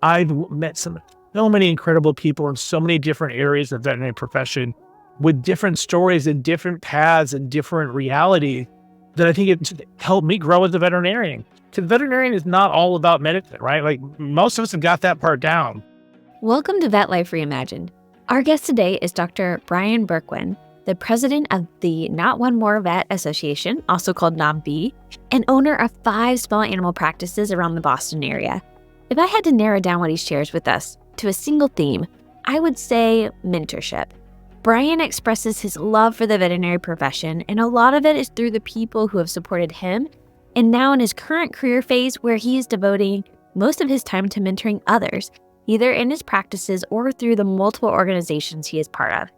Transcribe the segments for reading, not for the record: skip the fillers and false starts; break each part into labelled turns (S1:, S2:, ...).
S1: I've met so many incredible people in so many different areas of the veterinary profession with different stories and different paths and different reality that I think it helped me grow as a veterinarian. Because the veterinarian is not all about medicine, right? Like most of us have got that part down.
S2: Welcome to Vet Life Reimagined. Our guest today is Dr. Brian Bourquin, the president of the Not One More Vet Association, also called NOMV, and owner of 5 small animal practices around the Boston area. If I had to narrow down what he shares with us to a single theme, I would say mentorship. Brian expresses his love for the veterinary profession, and a lot of it is through the people who have supported him, and now in his current career phase where he is devoting most of his time to mentoring others, either in his practices or through the multiple organizations he is part of.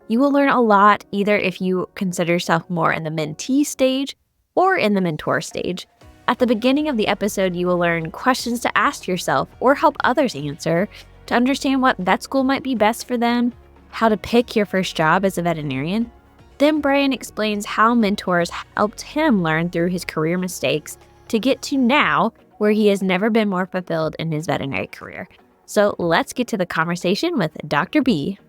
S2: You will learn a lot either if you consider yourself more in the mentee stage or in the mentor stage. At the beginning of the episode, you will learn questions to ask yourself or help others answer to understand what vet school might be best for them, how to pick your first job as a veterinarian. Then Brian explains how mentors helped him learn through his career mistakes to get to now where he has never been more fulfilled in his veterinary career. So let's get to the conversation with Dr. B.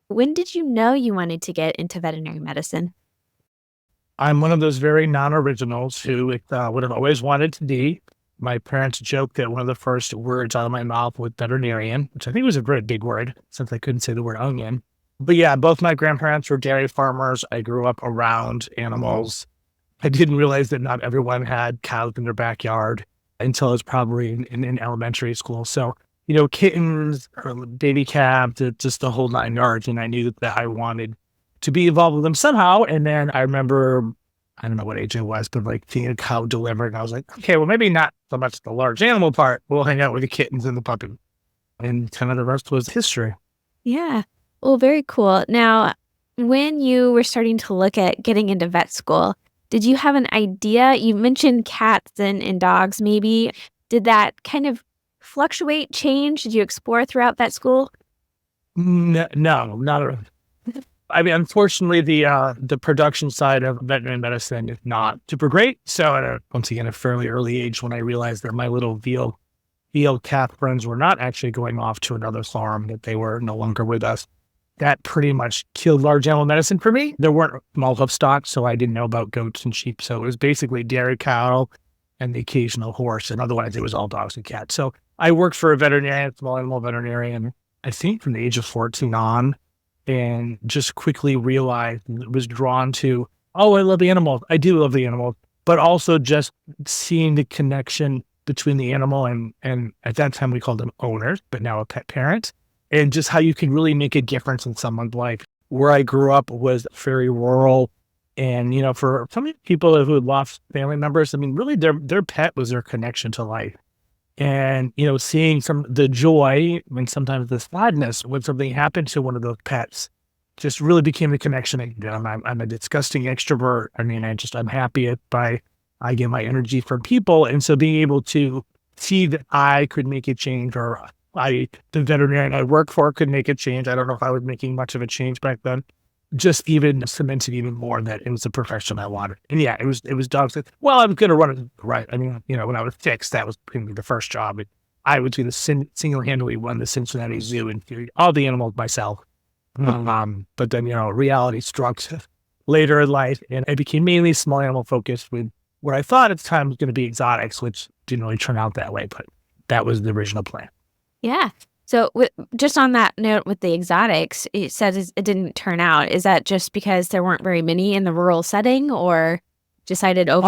S2: When did you know you wanted to get into veterinary medicine?
S1: I'm one of those very non-originals who would have always wanted to be. My parents joked that one of the first words out of my mouth was veterinarian, which I think was a very big word since I couldn't say the word onion. But yeah, both my grandparents were dairy farmers. I grew up around animals. I didn't realize that not everyone had cows in their backyard until I was probably in elementary school. So, kittens or baby calves, just the whole 9 yards. And I knew that I wanted to be involved with them somehow. And then I remember, I don't know what age I was, but like seeing a cow delivered. And I was like, okay, well, maybe not so much the large animal part. We'll hang out with the kittens and the puppies. And kind of the rest was history.
S2: Yeah. Well, very cool. Now, when you were starting to look at getting into vet school, did you have an idea? You mentioned cats and dogs maybe. Did that kind of fluctuate, change? Did you explore throughout vet school?
S1: No, not at all. I mean, unfortunately, the production side of veterinary medicine is not super great. So once again, at a fairly early age, when I realized that my little veal cat friends were not actually going off to another farm, that they were no longer with us, that pretty much killed large animal medicine for me. There weren't small hoof stocks, so I didn't know about goats and sheep. So it was basically dairy cow and the occasional horse. And otherwise, it was all dogs and cats. So I worked for a veterinarian, small animal veterinarian, I think from the age of 14 on, and just quickly realized, was drawn to, oh, I love the animals. I do love the animals, but also just seeing the connection between the animal and at that time we called them owners, but now a pet parent, and just how you can really make a difference in someone's life. Where I grew up was very rural. And, for some people who had lost family members, I mean, really their pet was their connection to life. And, seeing the joy and sometimes the sadness when something happened to one of those pets just really became the connection. I'm a disgusting extrovert. I mean, I'm happy I get my energy from people. And so being able to see that I could make a change, or the veterinarian I work for could make a change. I don't know if I was making much of a change back then. Just even cemented even more that it was the profession I wanted. And yeah, it was dogs. Well, I was going to run it right. I mean, when I was 6, that was going to be the first job. I was going to single-handedly run the Cincinnati Zoo and feed all the animals myself. But then, reality struck later in life, and I became mainly small animal focused with what I thought at the time was going to be exotics, which didn't really turn out that way, but that was the original plan.
S2: Yeah. So just on that note with the exotics, it says it didn't turn out. Is that just because there weren't very many in the rural setting, or decided over?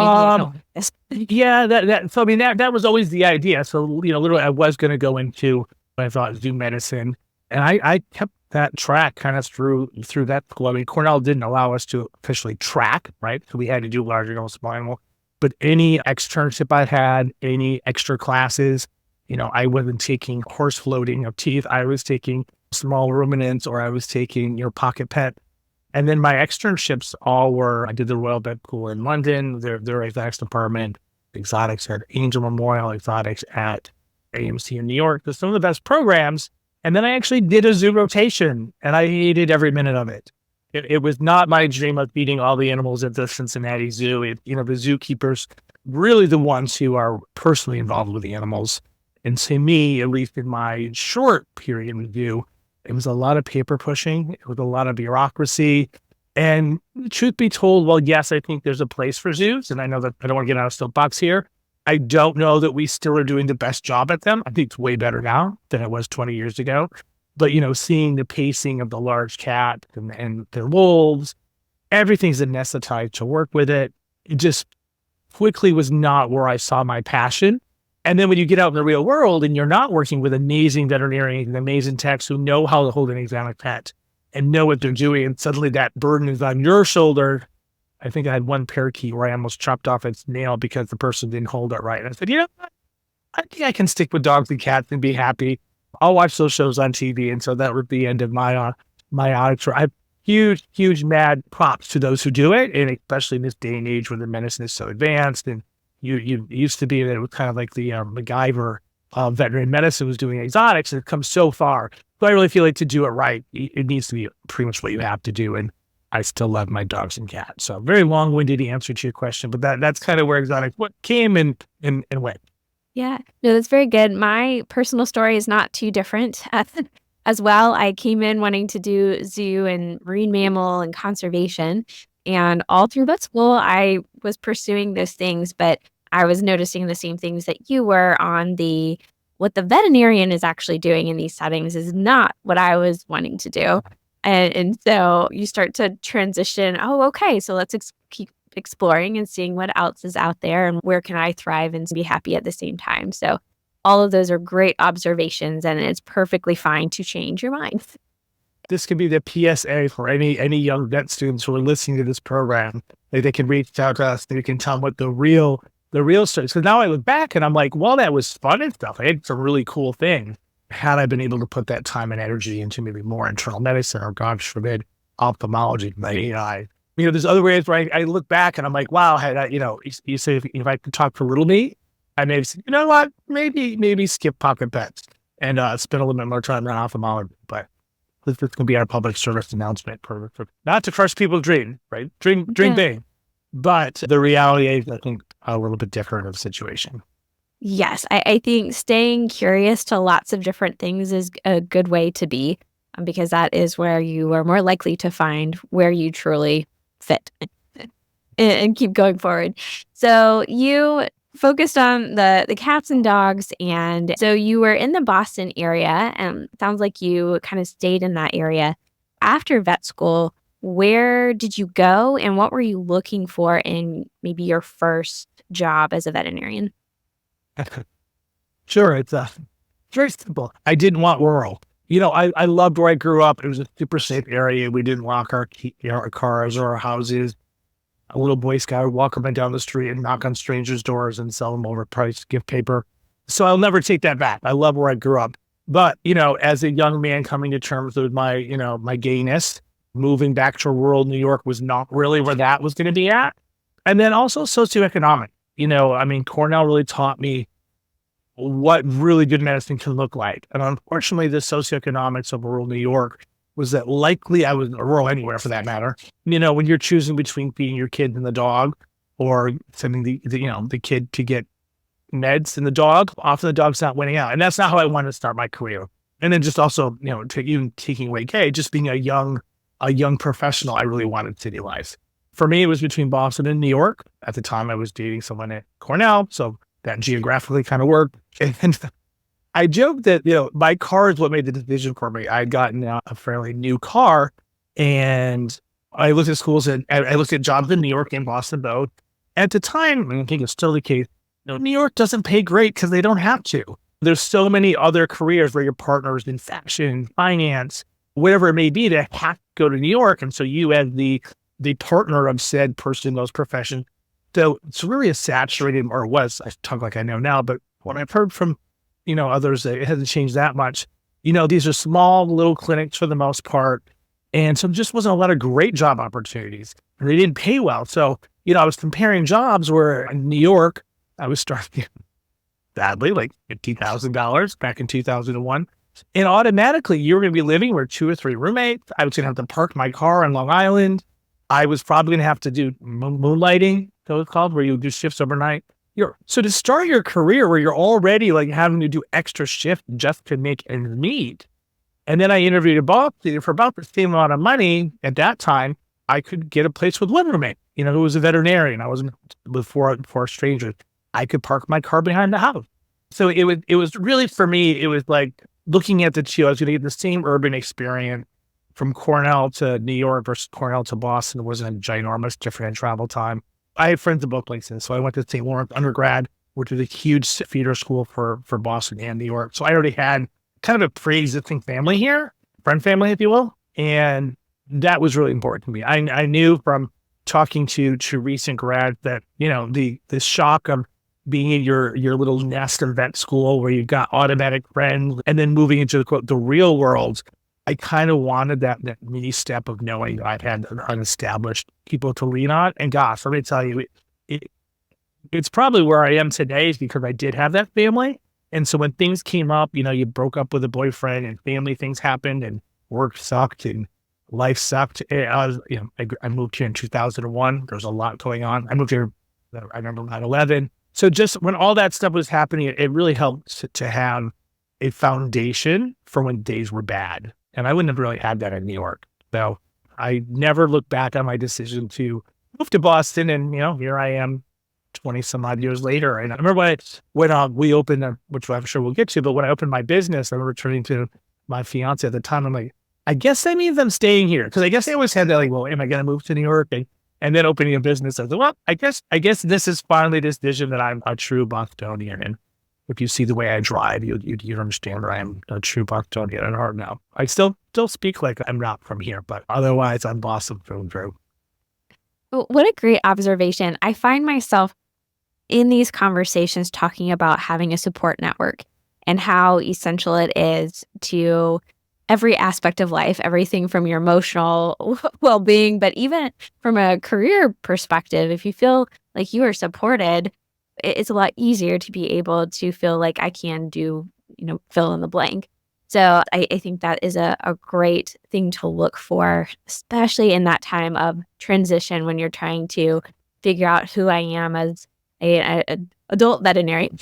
S1: Yeah, so I mean, that was always the idea. So, literally I was going to go into what I thought zoo medicine, and I kept that track kind of through that school. I mean, Cornell didn't allow us to officially track, right? So we had to do large animal, small animal, but any externship I had, any extra classes, I wasn't taking horse floating of teeth. I was taking small ruminants, or I was taking, pocket pet. And then my externships I did the Royal Vet School in London, their exotics department, exotics at Angel Memorial, exotics at AMC in New York. There's some of the best programs. And then I actually did a zoo rotation, and I hated every minute of it. It was not my dream of feeding all the animals at the Cincinnati Zoo. The zookeepers, really the ones who are personally involved with the animals. And to me, at least in my short period review, it was a lot of paper pushing. It was a lot of bureaucracy. And truth be told, well, yes, I think there's a place for zoos. And I know that I don't want to get out of soapbox here. I don't know that we still are doing the best job at them. I think it's way better now than it was 20 years ago. But, seeing the pacing of the large cat and their wolves, everything's anesthetized to work with it. It just quickly was not where I saw my passion. And then when you get out in the real world and you're not working with amazing veterinarians and amazing techs who know how to hold an exotic pet and know what they're doing, and suddenly that burden is on your shoulder. I think I had one parakeet where I almost chopped off its nail because the person didn't hold it right. And I said, what? I think I can stick with dogs and cats and be happy. I'll watch those shows on TV. And so that was the end of my outro. I have huge mad props to those who do it. And especially in this day and age where the medicine is so advanced, and you used to be that it was kind of like the MacGyver of veterinary medicine was doing exotics, and it comes so far. But I really feel like to do it right, it needs to be pretty much what you have to do. And I still love my dogs and cats. So very long-winded answer to your question, but that's kind of where exotics came and went.
S2: Yeah, no, that's very good. My personal story is not too different as well. I came in wanting to do zoo and marine mammal and conservation. And all through vet school, I was pursuing those things, but I was noticing the same things that you were on what the veterinarian is actually doing in these settings is not what I was wanting to do. And so you start to transition. Oh, okay. So let's keep exploring and seeing what else is out there and where can I thrive and be happy at the same time. So all of those are great observations, and it's perfectly fine to change your mind.
S1: This could be the PSA for any young vet students who are listening to this program. They can reach out to us. They can tell them what the real story is. Because now I look back and I'm like, well, that was fun and stuff. I had some really cool things. Had I been able to put that time and energy into maybe more internal medicine or, God forbid, ophthalmology, like AI. There's other ways where I look back and I'm like, wow, had I, you say if I could talk to little me, I may say, you know what, maybe skip pocket pets and spend a little bit more time on ophthalmology. But this is going to be our public service announcement for not to crush people's dream, right? Dream big. But the reality is, I think, a little bit different of a situation.
S2: Yes, I think staying curious to lots of different things is a good way to be, because that is where you are more likely to find where you truly fit and keep going forward. So you focused on the cats and dogs, and so you were in the Boston area, and it sounds like you kind of stayed in that area. After vet school, where did you go, and what were you looking for in maybe your first job as a veterinarian?
S1: Sure, it's very simple. I didn't want rural. I loved where I grew up. It was a super safe area. We didn't lock our cars or our houses. A little Boy Scout would walk up and down the street and knock on strangers' doors and sell them overpriced gift paper. So I'll never take that back. I love where I grew up. But, as a young man coming to terms with my, my gayness, moving back to rural New York was not really where that was going to be at. And then also socioeconomic. Cornell really taught me what really good medicine can look like. And unfortunately, the socioeconomics of rural New York was that likely I was rural anywhere for that matter. When you're choosing between feeding your kid and the dog or sending the kid to get meds and the dog, often the dog's not winning out. And that's not how I wanted to start my career. And then just also, even taking away gay, just being a young professional, I really wanted city life. For me, it was between Boston and New York. At the time, I was dating someone at Cornell, so that geographically kind of worked. And I joke that, my car is what made the decision for me. I had gotten a fairly new car, and I looked at schools and I looked at jobs in New York and Boston both. At the time, and I think it's still the case, New York doesn't pay great because they don't have to. There's so many other careers where your partner is in fashion, finance, whatever it may be, that have to go to New York. And so you as the partner of said person in those professions. So it's really a saturated, or was, I talk like I know now, but what I've heard from, others, it hasn't changed that much. These are small little clinics for the most part. And so there just wasn't a lot of great job opportunities. And they didn't pay well. So, I was comparing jobs where in New York, I was starting badly, like $50,000 back in 2001. And automatically you were going to be living with 2 or 3 roommates. I was going to have to park my car on Long Island. I was probably going to have to do moonlighting, so it's called, where you do shifts overnight. So to start your career where you're already like having to do extra shift just to make ends meet. And then I interviewed at Boston for about the same amount of money at that time. I could get a place with one roommate, who was a veterinarian. I wasn't before strangers. I could park my car behind the house. So it was really, for me, it was like looking at the two. I was going to get the same urban experience from Cornell to New York versus Cornell to Boston. It wasn't a ginormous difference in travel time. I have friends in both places. So I went to St. Lawrence undergrad, which was a huge feeder school for Boston and New York. So I already had kind of a pre-existing family here, friend family, if you will. And that was really important to me. I knew from talking to recent grads that, the shock of being in your little nest of vet school where you've got automatic friends and then moving into the real world, I kind of wanted that mini step of knowing I had unestablished people to lean on. And gosh, let me tell you, it's probably where I am today is because I did have that family. And so when things came up, you broke up with a boyfriend and family things happened and work sucked and life sucked. I moved here in 2001. There was a lot going on. I moved here, I remember 9/11. So just when all that stuff was happening, it really helped to have a foundation for when days were bad. And I wouldn't have really had that in New York. So I never looked back on my decision to move to Boston. And, here I am 20 some odd years later. And I remember when we opened, which I'm sure we'll get to, but when I opened my business, I remember turning to my fiance at the time. I'm like, I guess that means I'm staying here. Cause I guess I always had that like, well, am I going to move to New York? And then opening a business, I said, well, I guess this is finally this vision that I'm a true Bostonian. And if you see the way I drive, you understand that I am a true Bostonian at heart now. I still speak like I'm not from here, but otherwise I'm Boston through and through.
S2: What a great observation. I find myself in these conversations talking about having a support network and how essential it is to every aspect of life, everything from your emotional well-being, but even from a career perspective, if you feel like you are supported, it's a lot easier to be able to feel like I can do, fill in the blank. So I think that is a great thing to look for, especially in that time of transition when you're trying to figure out who I am as an adult veterinarian.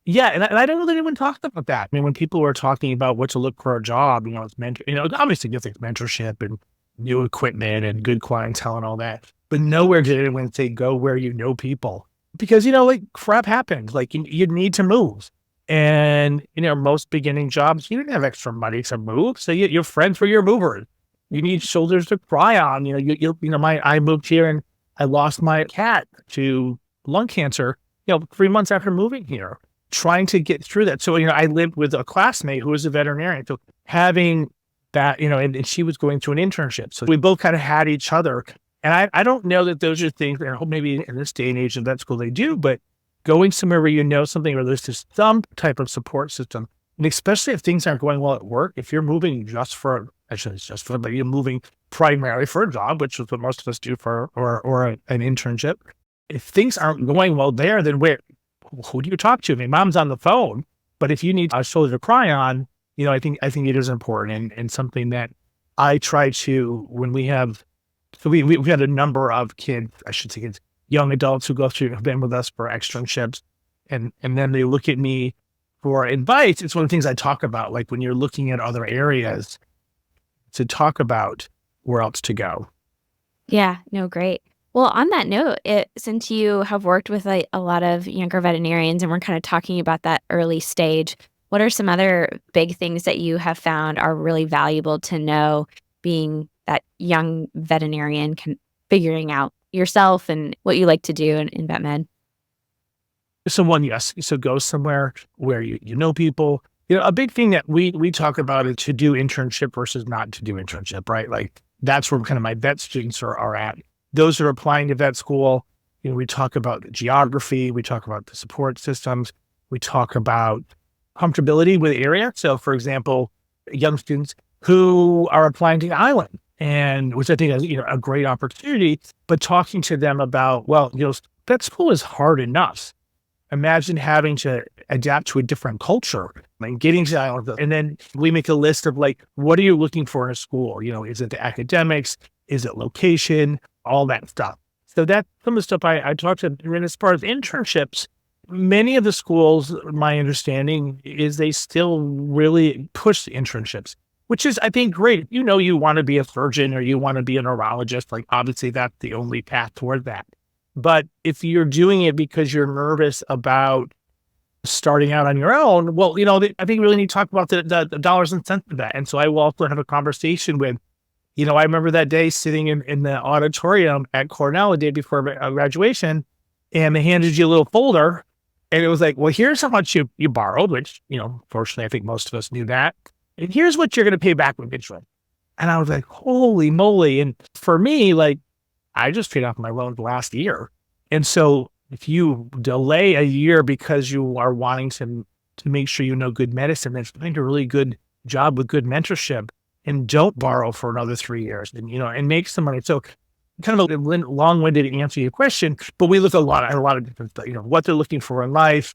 S1: Yeah, and I don't know that anyone talked about that. I mean, when people were talking about what to look for a job, it's obviously good things, mentorship and new equipment and good clientele and all that. But nowhere did anyone say go where you know people. Because, crap happens. Like, you need to move. And, most beginning jobs, you didn't have extra money to move. So your friends were your movers. You need shoulders to cry on. I moved here and I lost my cat to lung cancer, 3 months after moving here, trying to get through that. So, I lived with a classmate who was a veterinarian. So having that, and she was going through an internship. So we both kind of had each other. And I don't know that those are things that I hope maybe in this day and age in vet school they do, but going somewhere where you know something or there's just some type of support system. And especially if things aren't going well at work, if you're moving but you're moving primarily for a job, which is what most of us do or an internship. If things aren't going well there, then who do you talk to? I mean, mom's on the phone, but if you need a shoulder to cry on, I think it is important and something that I try to, when we have, so we had a number of kids, I should say kids, young adults who have been with us for externships, and then they look at me for advice. It's one of the things I talk about, like when you're looking at other areas, to talk about where else to go.
S2: Yeah, no, great. Well, on that note, since you have worked with a lot of younger veterinarians and we're kind of talking about that early stage, what are some other big things that you have found are really valuable to know being that young veterinarian figuring out yourself and what you like to do in vet med?
S1: Yes. So go somewhere where you know people. A big thing that we talk about is to do internship versus not to do internship, right? Like that's where kind of my vet students are at. Those who are applying to vet school, we talk about the geography, we talk about the support systems, we talk about comfortability with the area. So for example, young students who are applying to the island, and which I think is a great opportunity, but talking to them about, vet school is hard enough. Imagine having to adapt to a different culture and getting to the island. And then we make a list of like, what are you looking for in a school? Is it the academics? Is it location? All that stuff. So that's some of the stuff I talked to. And as far as internships, many of the schools, my understanding is they still really push the internships, which is, I think, great. You want to be a surgeon or you want to be a neurologist, like obviously that's the only path toward that. But if you're doing it because you're nervous about starting out on your own, well, I think we really need to talk about the dollars and cents of that. And so I will also have a conversation with, I remember that day sitting in the auditorium at Cornell the day before graduation, and they handed you a little folder, and it was like, well, here's how much you borrowed, which, fortunately, I think most of us knew that. And here's what you're going to pay back with interest. And I was like, holy moly. And for me, like, I just paid off my loan last year. And so if you delay a year because you are wanting to make sure you know good medicine, then find a really good job with good mentorship and don't borrow for another 3 years and make some money. So kind of a long-winded answer to your question, but we look at a lot of different stuff, what they're looking for in life,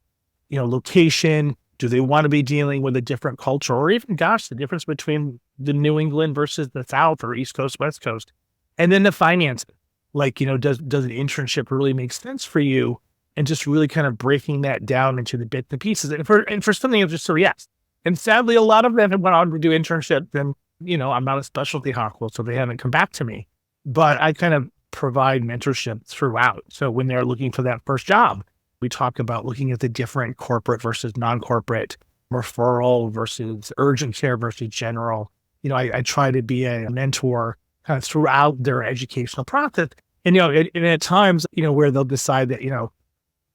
S1: location, do they want to be dealing with a different culture, or even, the difference between the New England versus the South or East Coast, West Coast, and then the finances. Like, does an internship really make sense for you? And just really kind of breaking that down into the bits and pieces. And for something, it's just so yes. And sadly, a lot of them have went on to do internships, and, I'm not a specialty hospital, so they haven't come back to me. But I kind of provide mentorship throughout. So when they're looking for that first job, we talk about looking at the different corporate versus non-corporate, referral versus urgent care versus general. I try to be a mentor kind of throughout their educational process. And, and at times, where they'll decide that,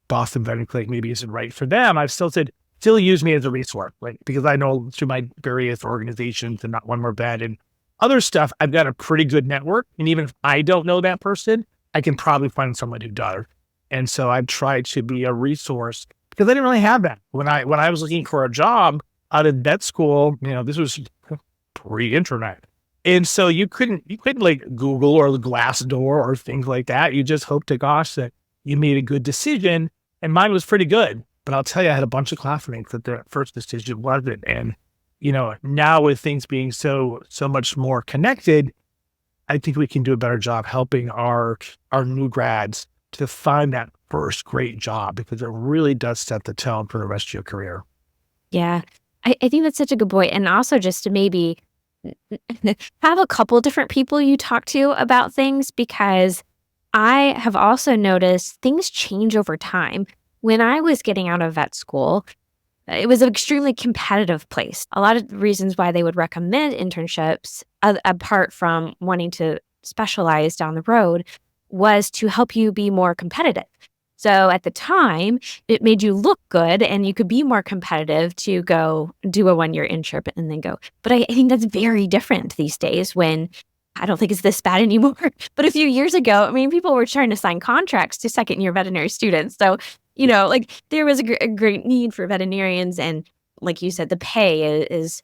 S1: Boston Veterinary Clinic maybe isn't right for them, I've still said, still use me as a resource, like, because I know through my various organizations and Not One More Vet and other stuff, I've got a pretty good network. And even if I don't know that person, I can probably find someone who does. And so I've tried to be a resource because I didn't really have that. When I was looking for a job out of vet school, this was pre-internet. And so you couldn't like Google or Glassdoor or things like that. You just hope to gosh that you made a good decision. And mine was pretty good. But I'll tell you, I had a bunch of classmates that their first decision wasn't. And, now with things being so much more connected, I think we can do a better job helping our new grads to find that first great job, because it really does set the tone for the rest of your career.
S2: Yeah, I think that's such a good point. And also just to maybe have a couple different people you talk to about things, because I have also noticed things change over time. When I was getting out of vet school, it was an extremely competitive place. A lot of the reasons why they would recommend internships, apart from wanting to specialize down the road, was to help you be more competitive. So at the time, it made you look good and you could be more competitive to go do a 1-year internship and then go. But I think that's very different these days, when I don't think it's this bad anymore. But a few years ago, people were trying to sign contracts to second-year veterinary students. So, there was a great need for veterinarians. And like you said, the pay is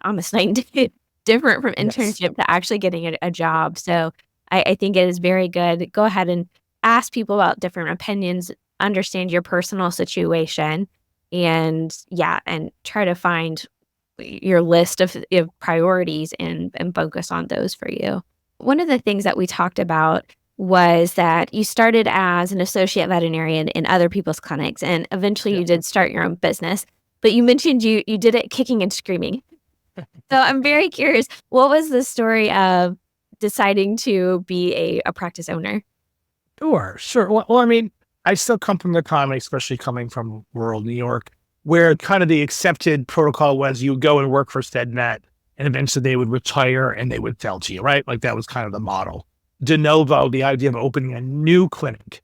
S2: almost night and day different from internship to actually getting a job. So I think it is very good. Go ahead and ask people about different opinions, understand your personal situation, and try to find your list of priorities and focus on those for you. One of the things that we talked about was that you started as an associate veterinarian in other people's clinics, and eventually you did start your own business. But you mentioned you did it kicking and screaming. So I'm very curious, what was the story of deciding to be a practice owner?
S1: Sure. Well, I still come from the economy, especially coming from rural New York, where kind of the accepted protocol was you go and work for SteadNet, and eventually they would retire and they would sell to you, right? Like that was kind of the model. De novo, the idea of opening a new clinic,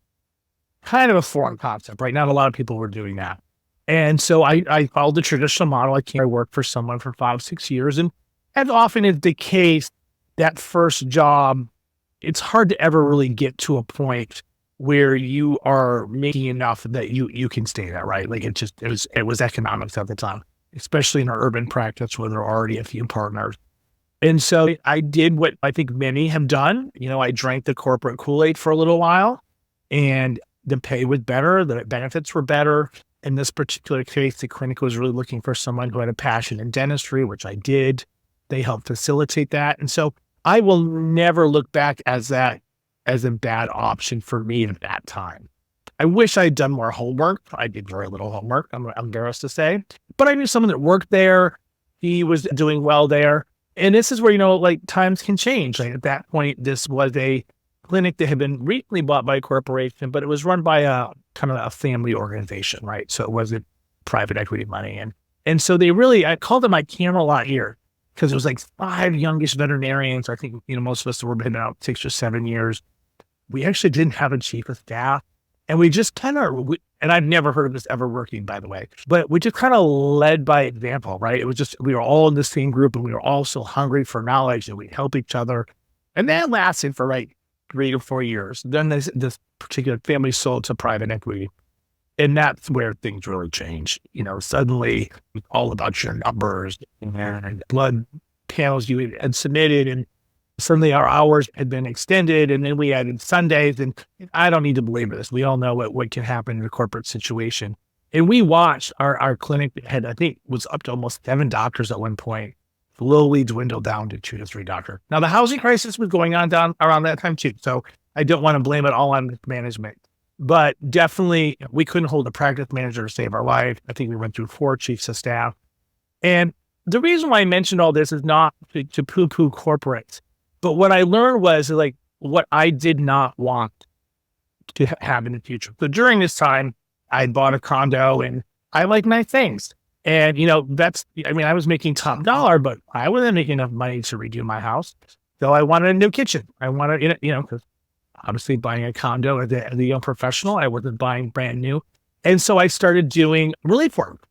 S1: kind of a foreign concept, right? Not a lot of people were doing that. And so I followed the traditional model. I worked for someone for 5-6 years. And as often is the case, that first job, it's hard to ever really get to a point where you are making enough that you can stay there, right? Like it was economics at the time, especially in our urban practice where there are already a few partners. And so I did what I think many have done. I drank the corporate Kool-Aid for a little while, and the pay was better, the benefits were better. In this particular case, the clinic was really looking for someone who had a passion in dentistry, which I did. They helped facilitate that. And so I will never look back as that as a bad option for me at that time. I wish I'd done more homework. I did very little homework, I'm embarrassed to say. But I knew someone that worked there. He was doing well there. And this is where, like times can change. Like at that point, this was a clinic that had been recently bought by a corporation, but it was run by a kind of a family organization, right? So it wasn't private equity money. And so I called it my Camelot year because it was like 5 youngish veterinarians. I think, most of us were been out 6 or 7 years. We actually didn't have a chief of staff. And we just kind of, and I've never heard of this ever working, by the way, but we just kind of led by example, right? It was just, we were all in the same group and we were all so hungry for knowledge and we'd help each other. And that lasted for 3 or 4 years. Then this particular family sold to private equity. And that's where things really change. Suddenly it's all about your numbers and blood panels you had submitted. And suddenly our hours had been extended. And then we added Sundays. And I don't need to belabor this. We all know what can happen in a corporate situation. And we watched our clinic had, I think, was up to almost 7 doctors at one point, slowly dwindled down to 2 to 3 doctors. Now, the housing crisis was going on down around that time too. So I don't want to blame it all on management. But definitely, we couldn't hold a practice manager to save our life. I think we went through 4 chiefs of staff. And the reason why I mentioned all this is not to poo-poo corporates. But what I learned was what I did not want to have in the future. So during this time, I bought a condo and I like nice things. And, I was making top dollar, but I wasn't making enough money to redo my house. So I wanted a new kitchen. I wanted, because obviously buying a condo as a young professional, I wasn't buying brand new. And so I started doing relief work.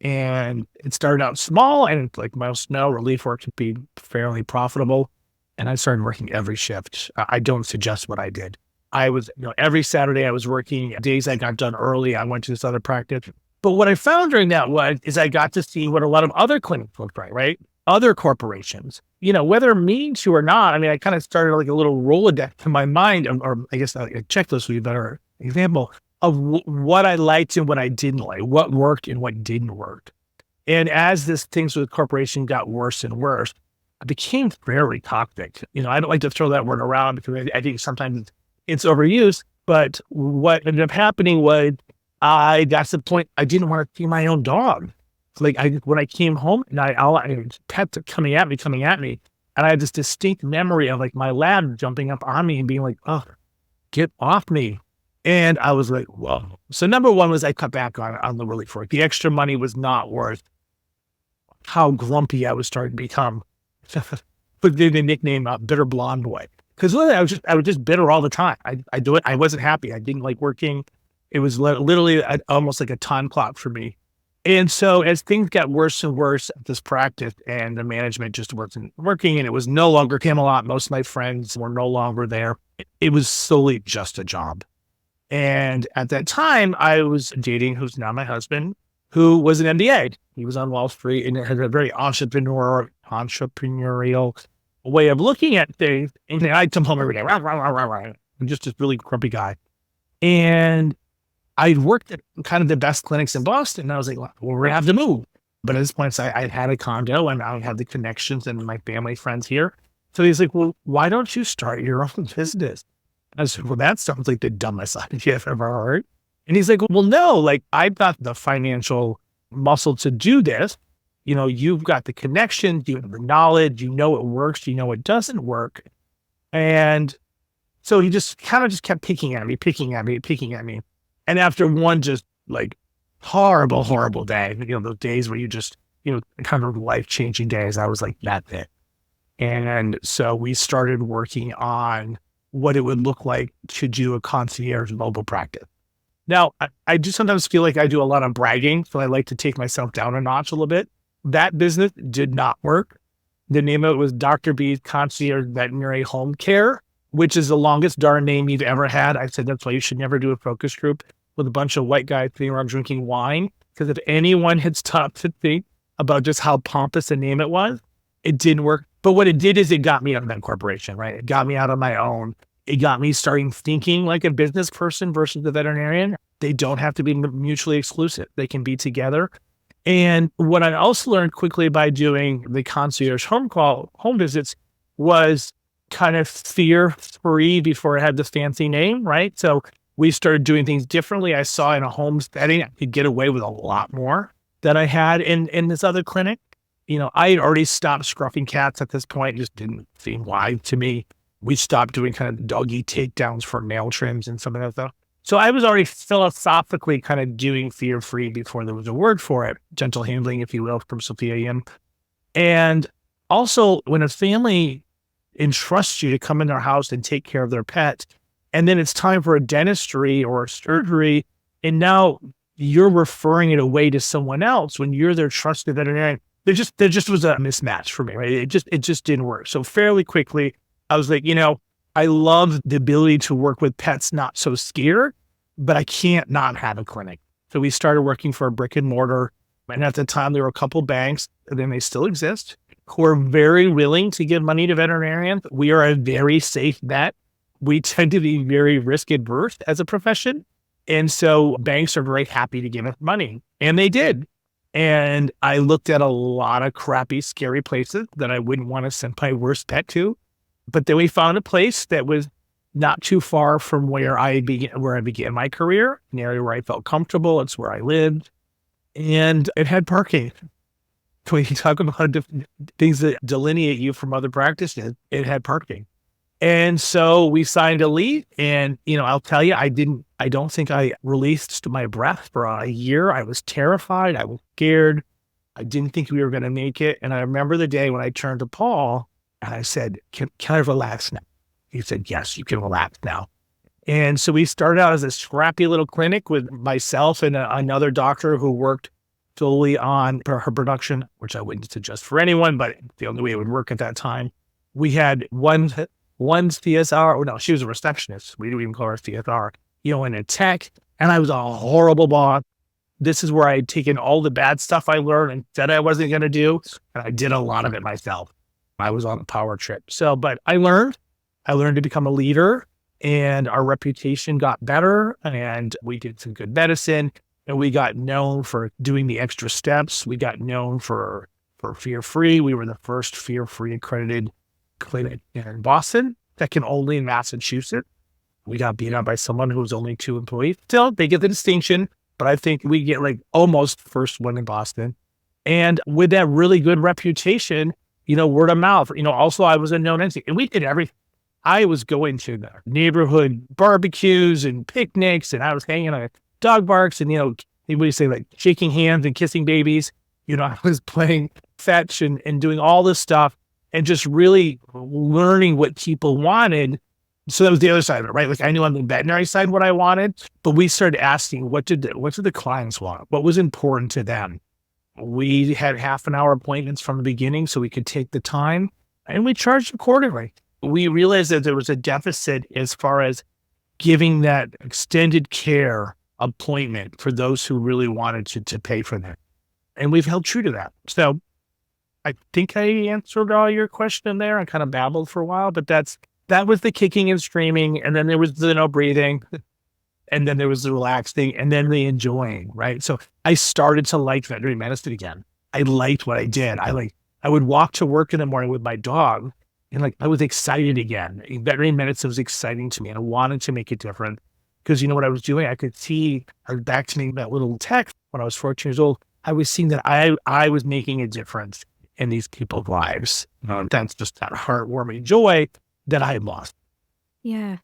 S1: And it started out small, and like most know, relief work can be fairly profitable. And I started working every shift. I don't suggest what I did. I was, every Saturday I was working. Days I got done early, I went to this other practice. But what I found during that is I got to see what a lot of other clinics looked like, right? Other corporations, whether meaning to or not. I kind of started like a little Rolodex in my mind, or I guess a checklist would be a better example of what I liked and what I didn't like, what worked and what didn't work. And as things with corporation got worse and worse, I became very toxic. I don't like to throw that word around because I think sometimes it's overused. But what ended up happening was I got to the point I didn't want to see my own dog. Like when I came home and pets are coming at me, and I had this distinct memory of like my lab jumping up on me and being like, "Oh, get off me!" And I was like, "Whoa!" So number one was I cut back on the relief work. The extra money was not worth how grumpy I was starting to become. Put the nickname Bitter Blonde Boy, because literally I was just bitter all the time. I wasn't happy. I didn't like working. It was literally almost like a time clock for me. And so as things got worse and worse at this practice and the management just wasn't working and it was no longer Camelot, most of my friends were no longer there. It was solely just a job. And at that time I was dating who's now my husband, who was an MBA. He was on Wall Street and had a very entrepreneurial way of looking at things. And I'd come home every day, rah, rah, rah, rah, rah. I'm just this really grumpy guy. And I worked at kind of the best clinics in Boston. And I was like, well, we're going to have to move. But at this point, I had a condo and I had the connections and my family friends here. So he's like, well, why don't you start your own business? I said, well, that sounds like the dumbest idea I've ever heard. And he's like, well, no, like I've got the financial muscle to do this. You've got the connections, you have the knowledge, it works, it doesn't work. And so he just kept picking at me. And after one just like horrible day, those days where you just, kind of life-changing days, I was like, that's it. And so we started working on what it would look like to do a concierge mobile practice. Now, I do sometimes feel like I do a lot of bragging, so I like to take myself down a notch a little bit. That business did not work. The name of it was Dr. B's Concierge Veterinary Home Care, which is the longest darn name you've ever had. I said that's why you should never do a focus group with a bunch of white guys sitting around drinking wine, because if anyone had stopped to think about just how pompous a name it was, it didn't work. But what it did is it got me out of that corporation, right? It got me out on my own. It got me starting thinking like a business person versus the veterinarian. They don't have to be mutually exclusive. They can be together. And what I also learned quickly by doing the concierge home visits was kind of fear-free before it had this fancy name, right? So we started doing things differently. I saw in a home setting, I could get away with a lot more than I had in this other clinic. I had already stopped scruffing cats at this point. It just didn't seem wise to me. We stopped doing kind of doggy takedowns for nail trims and some of that stuff. So I was already philosophically kind of doing fear-free before there was a word for it, gentle handling, if you will, from Sophia Yin. And also, when a family entrusts you to come in their house and take care of their pet, and then it's time for a dentistry or a surgery, and now you're referring it away to someone else when you're their trusted veterinarian, there just was a mismatch for me, right? It just didn't work. So fairly quickly, I was like, I love the ability to work with pets not so scared, but I can't not have a clinic. So we started working for a brick and mortar. And at the time, there were a couple banks, and then they still exist, who are very willing to give money to veterinarians. We are a very safe bet. We tend to be very risk adverse as a profession. And so banks are very happy to give us money. And they did. And I looked at a lot of crappy, scary places that I wouldn't want to send my worst pet to. But then we found a place that was not too far from where I began my career, an area where I felt comfortable. It's where I lived. And it had parking. When you talk about things that delineate you from other practices, it had parking. And so we signed a lease. And, I'll tell you, I don't think I released my breath for a year. I was terrified. I was scared. I didn't think we were going to make it. And I remember the day when I turned to Paul and I said, can I relax now? He said, yes, you can relax now. And so we started out as a scrappy little clinic with myself and another doctor who worked solely on her production, which I wouldn't suggest for anyone, but the only way it would work at that time. We had one CSR. Oh, no, she was a receptionist. We didn't even call her CSR, and a tech. And I was a horrible boss. This is where I had taken all the bad stuff I learned and said I wasn't going to do. And I did a lot of it myself. I was on a power trip. But I learned to become a leader, and our reputation got better, and we did some good medicine, and we got known for doing the extra steps. We got known for fear-free. We were the first fear-free accredited clinic in Boston, second only in Massachusetts. We got beat up by someone who was only 2 employees. Still, they get the distinction, but I think we get almost first one in Boston. And with that really good reputation, word of mouth, also I was a known entity, and we did everything. I was going to the neighborhood barbecues and picnics, and I was hanging on dog barks and, anybody say shaking hands and kissing babies. I was playing fetch and doing all this stuff and just really learning what people wanted. So that was the other side of it, right? I knew on the veterinary side what I wanted, but we started asking, what did the clients want? What was important to them? We had half-an-hour appointments from the beginning so we could take the time, and we charged accordingly. We realized that there was a deficit as far as giving that extended care appointment for those who really wanted to pay for that. And we've held true to that. So I think I answered all your question there. I kind of babbled for a while, but that was the kicking and screaming. And then there was the no breathing. And then there was the relaxing, and then the enjoying, right? So I started to like veterinary medicine again. I liked what I did. I would walk to work in the morning with my dog, and I was excited again. Veterinary medicine was exciting to me, and I wanted to make it different because what I was doing? I could see, I was back to me that little text when I was 14 years old. I was seeing that I was making a difference in these people's lives. That's just that heartwarming joy that I had lost.
S2: Yeah.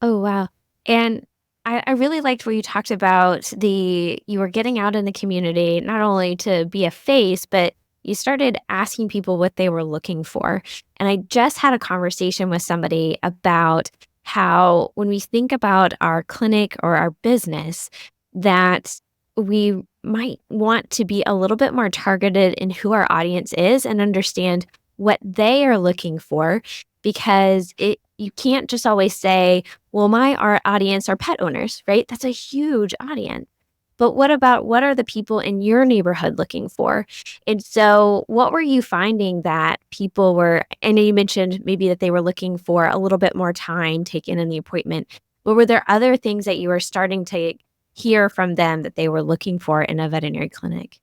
S2: Oh, wow. And I really liked where you talked about you were getting out in the community, not only to be a face, but you started asking people what they were looking for. And I just had a conversation with somebody about how when we think about our clinic or our business, that we might want to be a little bit more targeted in who our audience is and understand what they are looking for, because you can't just always say, well, our audience are pet owners, right? That's a huge audience. But what are the people in your neighborhood looking for? And so what were you finding that people were, I know you mentioned maybe that they were looking for a little bit more time taken in the appointment, but were there other things that you were starting to hear from them that they were looking for in a veterinary clinic?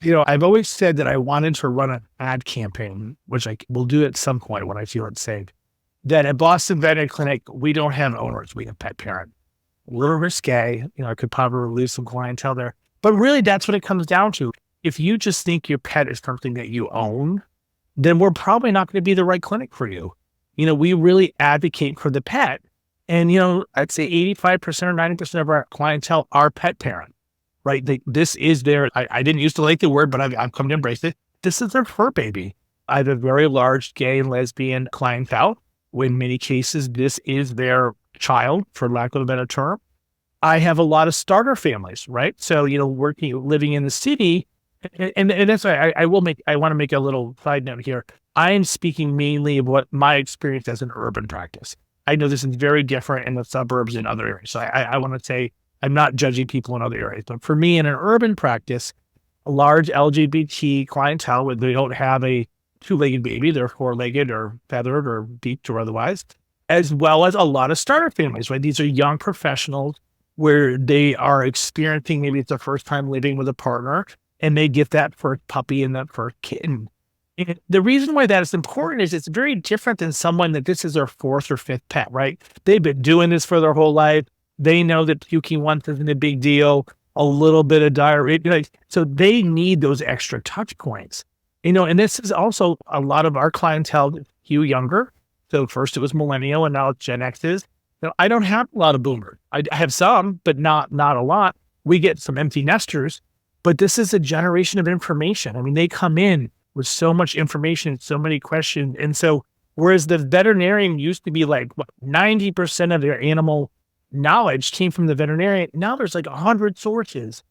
S1: I've always said that I wanted to run an ad campaign, which I will do at some point when I feel it's safe. that at Boston Veterinary Clinic, we don't have owners, we have pet parents. A little risque, I could probably lose some clientele there. But really, that's what it comes down to. If you just think your pet is something that you own, then we're probably not going to be the right clinic for you. We really advocate for the pet. And, I'd say 85% or 90% of our clientele are pet parents, right? This is their, I didn't used to like the word, but I've come to embrace it. This is their fur baby. I have a very large gay and lesbian clientele. In many cases, this is their child, for lack of a better term. I have a lot of starter families, right? So, living in the city, and that's why I want to make a little side note here. I am speaking mainly of what my experience as an urban practice. I know this is very different in the suburbs and other areas. So I want to say I'm not judging people in other areas, but for me in an urban practice, a large LGBT clientele where they don't have a two-legged baby, they're four-legged or feathered or beaked or otherwise, as well as a lot of starter families, right? These are young professionals where they are experiencing, maybe it's their first time living with a partner, and they get that first puppy and that first kitten. And the reason why that is important is it's very different than someone that this is their fourth or fifth pet, right? They've been doing this for their whole life. They know that puking once isn't a big deal, a little bit of diarrhea. So they need those extra touch points. And this is also a lot of our clientele, few younger. So first it was millennial and now it's Gen X's. I don't have a lot of boomers. I have some, but not a lot. We get some empty nesters, but this is a generation of information. They come in with so much information, so many questions. And so, whereas the veterinarian used to be 90% of their animal knowledge came from the veterinarian, now there's 100 sources.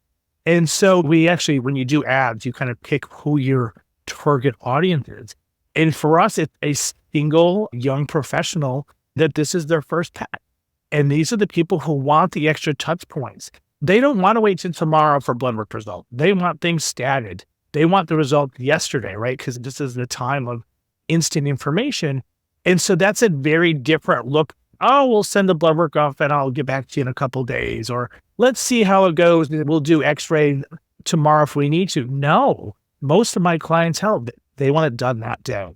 S1: And so we actually, when you do ads, you kind of pick who your target audience is. And for us, it's a single young professional that this is their first pet. And these are the people who want the extra touch points. They don't want to wait till tomorrow for blood work result. They want things statted. They want the result yesterday, right? Because this is the time of instant information. And so that's a very different look. Oh, we'll send the blood work off and I'll get back to you in a couple of days. Or let's see how it goes. We'll do x-ray tomorrow if we need to. No, most of my clientele, they want it done that day.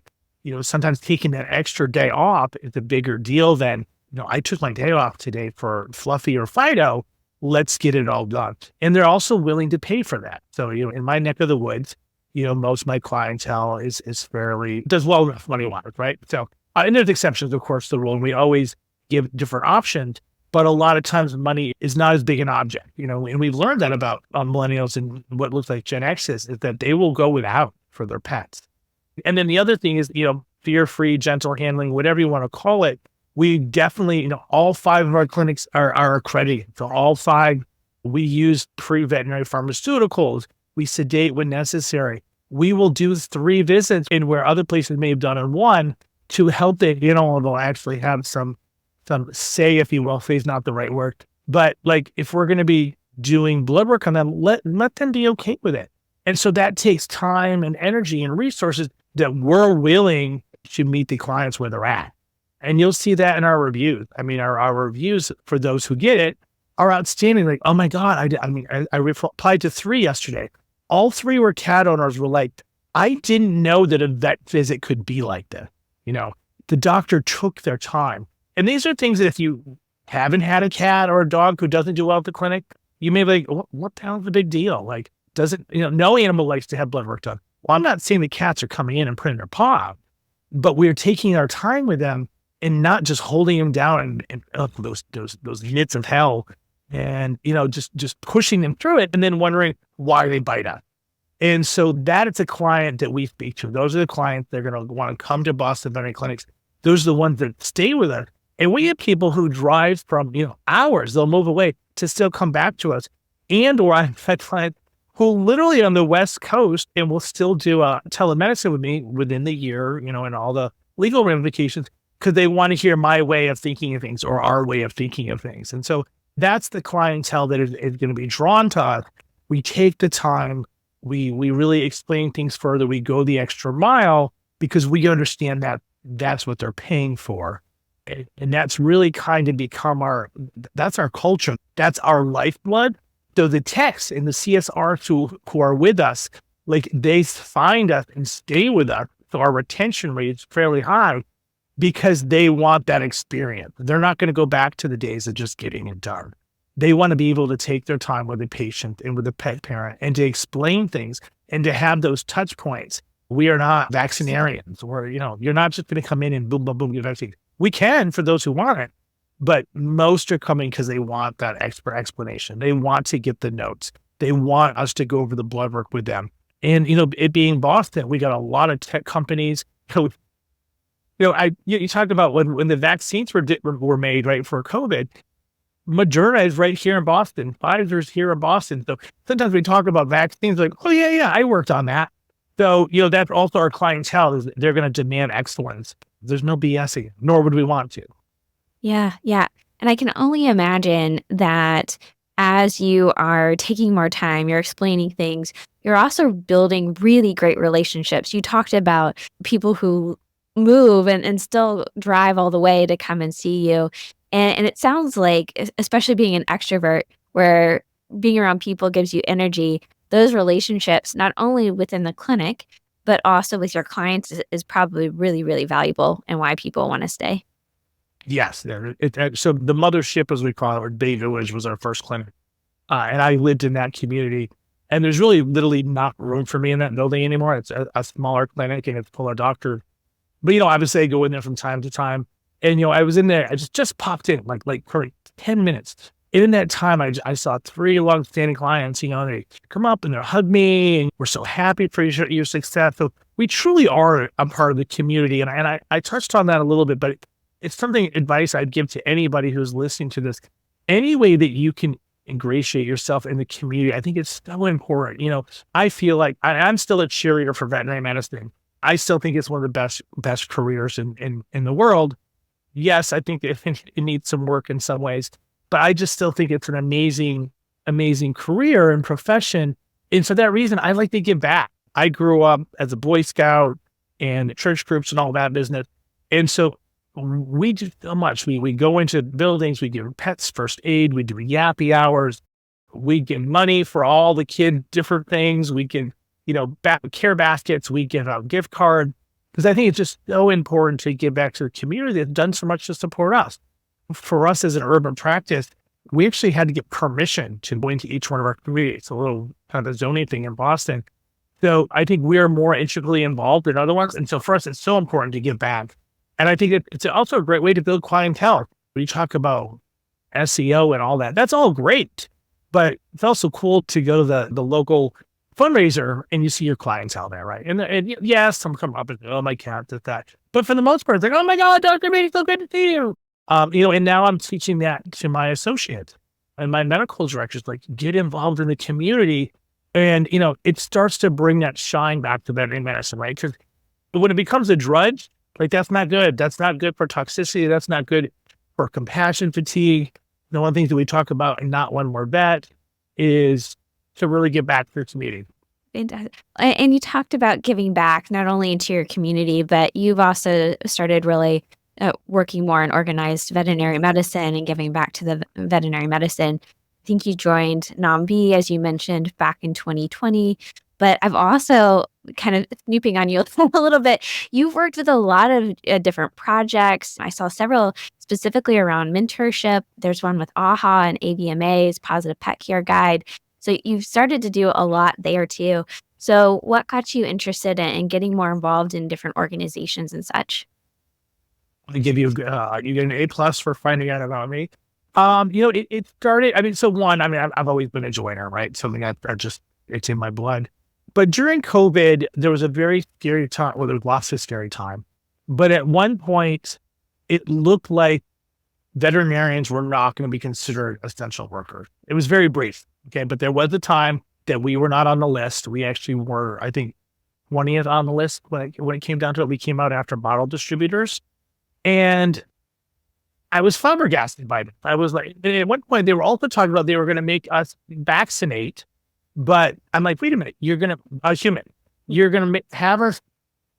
S1: Sometimes taking that extra day off is a bigger deal than, I took my day off today for Fluffy or Fido. Let's get it all done. And they're also willing to pay for that. So, in my neck of the woods, most of my clientele is fairly, does well enough money-wise, right? So, and there's exceptions, of course, to the rule, and we always give different options, but a lot of times money is not as big an object, and we've learned that about millennials and what looks like Gen X's is that they will go without for their pets. And then the other thing is, fear-free, gentle handling, whatever you want to call it. We definitely, all 5 of our clinics are accredited. So all 5, we use pre-veterinary pharmaceuticals. We sedate when necessary. We will do 3 visits in where other places may have done in 1 to help the animal will actually have some say, if you will. Say is not the right word. But if we're going to be doing blood work on them, let them be okay with it. And so that takes time and energy and resources that we're willing to meet the clients where they're at. And you'll see that in our reviews. Our reviews for those who get it are outstanding. Oh my God, I replied to 3 yesterday. All 3 were cat owners were like, I didn't know that a vet visit could be like this. The doctor took their time. And these are things that if you haven't had a cat or a dog who doesn't do well at the clinic, you may be like, what the hell is the big deal? No animal likes to have blood work done. Well, I'm not saying the cats are coming in and putting their paw out, but we're taking our time with them and not just holding them down and those nits of hell and, just pushing them through it and then wondering why they bite us. And so that is a client that we speak to. Those are the clients that are going to want to come to Boston Veterinary Clinics. Those are the ones that stay with us. And we have people who drive from, hours, they'll move away to still come back to us. Or I've had clients who literally on the West Coast and will still do telemedicine with me within the year, and all the legal ramifications, because they want to hear my way of thinking of things or our way of thinking of things. And so that's the clientele that is going to be drawn to us. We take the time, we really explain things further, we go the extra mile because we understand that that's what they're paying for. And that's really kind of become that's our culture. That's our lifeblood. So the techs and the CSRs who are with us, they find us and stay with us. So our retention rate is fairly high because they want that experience. They're not going to go back to the days of just getting it done. They want to be able to take their time with the patient and with the pet parent and to explain things and to have those touch points. We are not vaccinarians, or, you're not just going to come in and boom, boom, boom, get vaccine. We can for those who want it, but most are coming because they want that expert explanation. They want to get the notes. They want us to go over the blood work with them. And, it being Boston, we got a lot of tech companies. You talked about when the vaccines were made, right, for COVID. Moderna is right here in Boston. Pfizer's here in Boston. So sometimes we talk about vaccines like, oh, yeah, I worked on that. So, that's also our clientele is they're going to demand excellence. There's no BSing, nor would we want to.
S2: Yeah. And I can only imagine that as you are taking more time, you're explaining things, you're also building really great relationships. You talked about people who move and still drive all the way to come and see you. And it sounds like, especially being an extrovert, where being around people gives you energy, those relationships, not only within the clinic, but also with your clients is probably really, really valuable and why people want to stay.
S1: Yes. So the mothership, as we call it, or Bay Village, was our first clinic. And I lived in that community. And there's really literally not room for me in that building anymore. It's a smaller clinic and it's full of doctors. But, I would say go in there from time to time. And, I was in there, I just popped in like for 10 minutes. And in that time, I saw 3 longstanding clients, they come up and they'll hug me and we're so happy for your success. So we truly are a part of the community. And I touched on that a little bit, but it's advice I'd give to anybody who's listening to this. Any way that you can ingratiate yourself in the community, I think it's so important. I feel like I'm still a cheerleader for veterinary medicine. I still think it's one of the best careers in the world. Yes, I think it needs some work in some ways, but I just still think it's an amazing, amazing career and profession. And for that reason, I like to give back. I grew up as a Boy Scout and church groups and all that business. And so we do so much. We go into buildings, we give pets first aid, we do yappy hours, we give money for all the kid different things. We can, care baskets, we give out gift cards. Because I think it's just so important to give back to the community that's done so much to support us. For us as an urban practice, we actually had to get permission to go into each one of our communities. It's a little kind of a zoning thing in Boston. So I think we are more intricately involved than other ones. And so for us, it's so important to give back. And I think it's also a great way to build clientele. When you talk about SEO and all that, that's all great. But it's also cool to go to the local fundraiser and you see your clientele there, right? And yes, some come up and oh, my cat did that. But for the most part, it's like, oh my God, Dr. Beatty, so good to see you. And now I'm teaching that to my associate and my medical directors, like get involved in the community. And, it starts to bring that shine back to veterinary medicine, right? Because when it becomes a drudge, like that's not good. That's not good for toxicity. That's not good for compassion fatigue. One of the things that we talk about in Not One More Vet is to really get back to the community.
S2: And you talked about giving back not only into your community, but you've also started really working more in organized veterinary medicine and giving back to the veterinary medicine. I think you joined NOMV, as you mentioned, back in 2020. But I've also kind of snooping on you a little bit. You've worked with a lot of different projects. I saw several specifically around mentorship. There's one with AHA and AVMA's Positive Pet Care Guide. So you've started to do a lot there too. So what got you interested in getting more involved in different organizations and such?
S1: I give you get an A+ for finding out about me. It started. I've always been a joiner, right? Something it's in my blood. But during COVID, there was a very scary time. Well, there was lots of scary time. But at one point, it looked like veterinarians were not going to be considered essential workers. It was very brief. Okay. But there was a time that we were not on the list. We actually were, I think, 20th on the list when it came down to it. We came out after bottle distributors. And I was flabbergasted by it. I was like, at one point, they were also talking about they were going to make us vaccinate. But I'm like, wait a minute, you're going to have us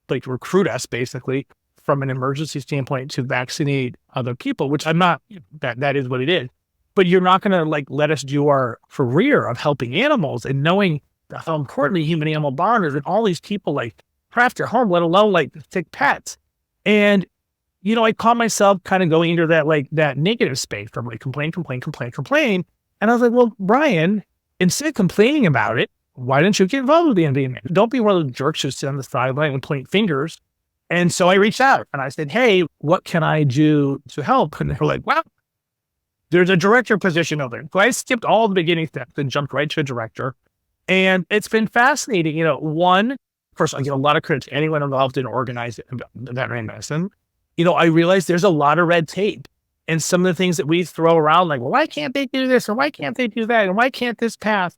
S1: like recruit us basically from an emergency standpoint to vaccinate other people, which I'm not, that is what it is. But you're not going to like let us do our career of helping animals and knowing how important the human animal bond is and all these people like craft their home, let alone like sick pets. And I caught myself kind of going into that negative space from like complain. And I was like, well, Brian, instead of complaining about it, why don't you get involved with the NVMA? Don't be one of those jerks who sit on the sideline and point fingers. And so I reached out and I said, hey, what can I do to help? And they were like, wow, there's a director position over there. So I skipped all the beginning steps and jumped right to a director. And it's been fascinating. One, first, I give a lot of credit to anyone involved in organizing veterinary medicine. I realized there's a lot of red tape. And some of the things that we throw around, like, well, why can't they do this? Or why can't they do that? And why can't this pass?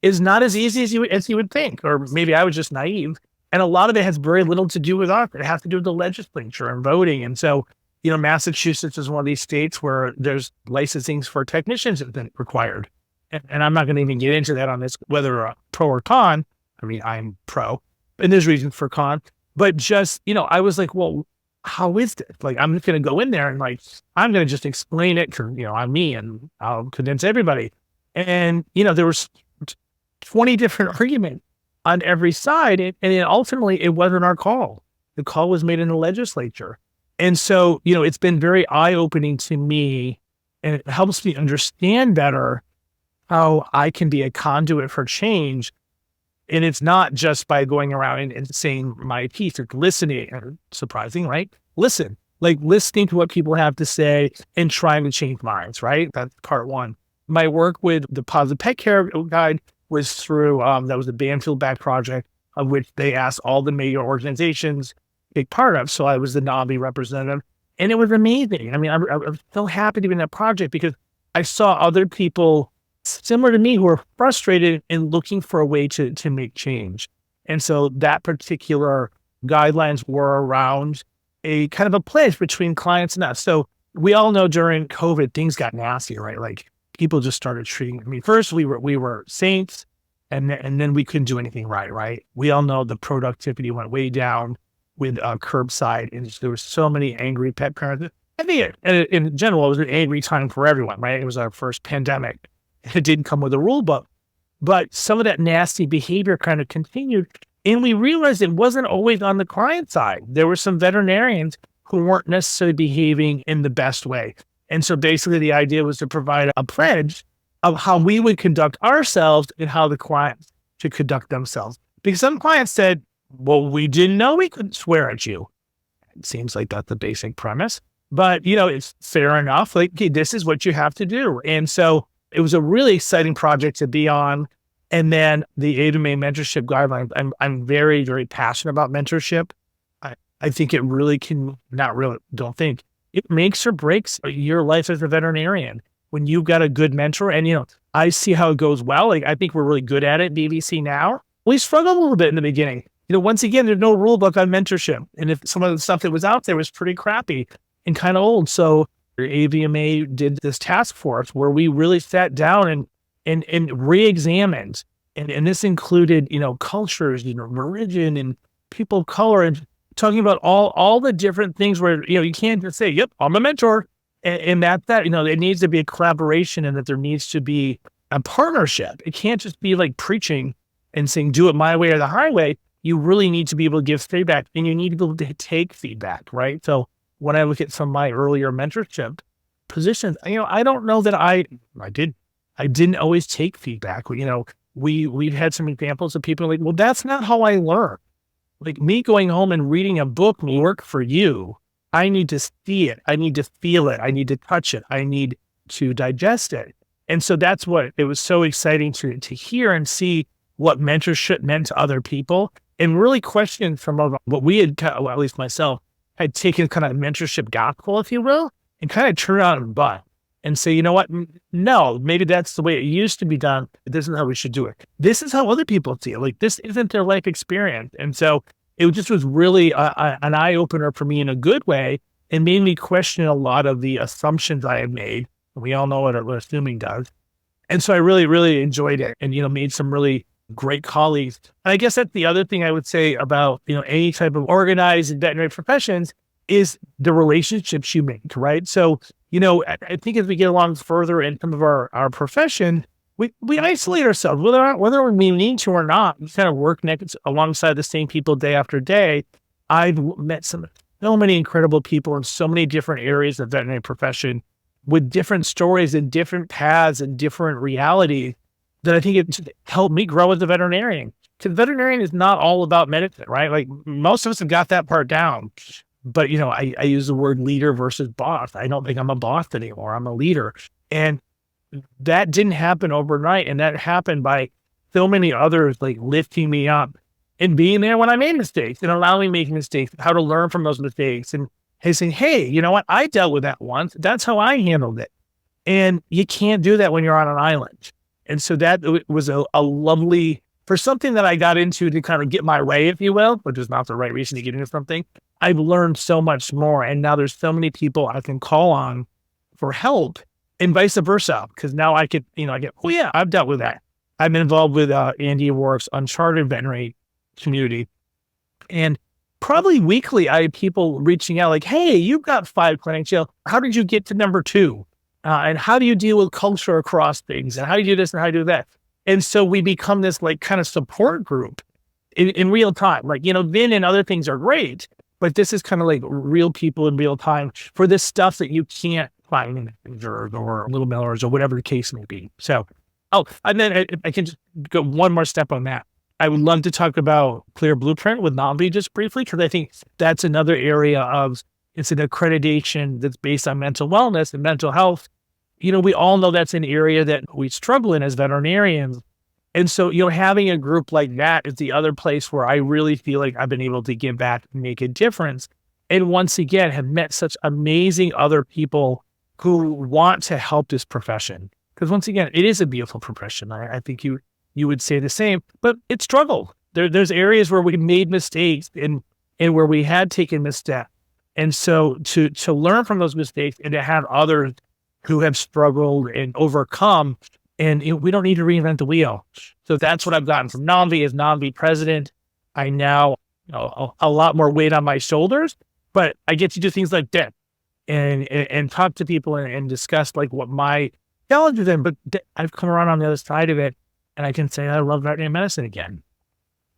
S1: Is not as easy as you would think. Or maybe I was just naive. And a lot of it has very little to do with us. It has to do with the legislature and voting. And so, Massachusetts is one of these states where there's licensing for technicians that's been required. And I'm not going to even get into that on this, whether pro or con. I mean, I'm pro, and there's reasons for con. But just, I was like, well, how is this? Like, I'm just going to go in there and like, I'm going to just explain it to, I'm me and I'll convince everybody. And, there was 20 different arguments on every side. And then ultimately, it wasn't our call. The call was made in the legislature. And so, it's been very eye-opening to me, and it helps me understand better how I can be a conduit for change. And it's not just by going around and saying my piece or listening, surprising, right? Listening to what people have to say and trying to change minds, right? That's part one. My work with the Positive Pet Care Guide was through, that was a Banfield-backed project of which they asked all the major organizations to take part of. So I was the NOMV representative, and it was amazing. I mean, I was so happy to be in that project because I saw other people similar to me who were frustrated and looking for a way to make change. And so that particular guidelines were around a kind of a pledge between clients and us. So we all know during COVID, things got nasty, right? Like people just started treating, first we were saints and then we couldn't do anything right? We all know the productivity went way down with curbside, and there were so many angry pet parents. I think in general, it was an angry time for everyone, right? It was our first pandemic. It didn't come with a rule book, but some of that nasty behavior kind of continued. And we realized it wasn't always on the client side. There were some veterinarians who weren't necessarily behaving in the best way. And so basically the idea was to provide a pledge of how we would conduct ourselves and how the clients should conduct themselves. Because some clients said, well, we didn't know we couldn't swear at you. It seems like that's the basic premise, but it's fair enough. Like, okay, this is what you have to do. And so it was a really exciting project to be on. And then the AVMA mentorship guidelines, I'm very, very passionate about mentorship. I think it really it makes or breaks your life as a veterinarian. When you've got a good mentor, and I see how it goes well. Like, I think we're really good at it, BBC now. We struggled a little bit in the beginning. Once again, there's no rule book on mentorship. And if some of the stuff that was out there was pretty crappy and kind of old. So AVMA did this task force where we really sat down and re-examined. And this included, cultures, religion and people of color, and talking about all the different things where, you can't just say, yep, I'm a mentor. And that, it needs to be a collaboration, and that there needs to be a partnership. It can't just be like preaching and saying, do it my way or the highway. You really need to be able to give feedback, and you need to be able to take feedback, right? So when I look at some of my earlier mentorship positions, I don't know that I didn't always take feedback. We've had some examples of people like, well, that's not how I learn. Like, me going home and reading a book will work for you. I need to see it. I need to feel it. I need to touch it. I need to digest it. And so that's what it was so exciting to hear and see what mentorship meant to other people, and really question some of what we had, well, at least myself, had taken kind of mentorship gospel, if you will, and kind of turn it on its butt and say, you know what? No, maybe that's the way it used to be done, but this is how we should do it. This is how other people see it. Like, this isn't their life experience. And so it just was really an eye opener for me in a good way, and made me question a lot of the assumptions I had made. We all know what assuming does. And so I really, really enjoyed it, and, made some really great colleagues. And I guess that's the other thing I would say about, any type of organized veterinary professions is the relationships you make, right? So, I think as we get along further in some of our profession, we isolate ourselves, whether we need to or not. We kind of work alongside the same people day after day. I've met some so many incredible people in so many different areas of the veterinary profession with different stories and different paths and different realities that I think it helped me grow as a veterinarian. Because veterinarian is not all about medicine, right? Like most of us have got that part down. But, I use the word leader versus boss. I don't think I'm a boss anymore. I'm a leader. And that didn't happen overnight. And that happened by so many others like lifting me up and being there when I made mistakes and allowing me to make mistakes, how to learn from those mistakes and saying, hey, you know what? I dealt with that once. That's how I handled it. And you can't do that when you're on an island. And so that was a lovely, for something that I got into to kind of get my way, if you will, which is not the right reason to get into something. I've learned so much more. And now there's so many people I can call on for help and vice versa. Because now I could, I get, oh yeah, I've dealt with that. I've been involved with Andy Warwick's Uncharted veterinary community. And probably weekly, I have people reaching out like, hey, you've got 5 clinics. How did you get to number 2? And how do you deal with culture across things? And how do you do this and how do you do that? And so we become this like kind of support group in real time. Like, Vin and other things are great, but this is kind of like real people in real time for this stuff that you can't find in Injured or Little Millers or whatever the case may be. So, and then I can just go one more step on that. I would love to talk about Clear Blueprint with NOMV just briefly, because I think that's another area of, it's an accreditation that's based on mental wellness and mental health. We all know that's an area that we struggle in as veterinarians. And so, having a group like that is the other place where I really feel like I've been able to give back and make a difference. And once again, have met such amazing other people who want to help this profession. Because once again, it is a beautiful profession. I think you would say the same, but it's struggled. There's areas where we made mistakes and where we had taken missteps. And so to learn from those mistakes and to have others who have struggled and overcome, and we don't need to reinvent the wheel. So that's what I've gotten from NOMV as NOMV president. I now a lot more weight on my shoulders, but I get to do things like that and talk to people and discuss like what my challenges are. But I've come around on the other side of it, and I can say I love veterinary medicine again.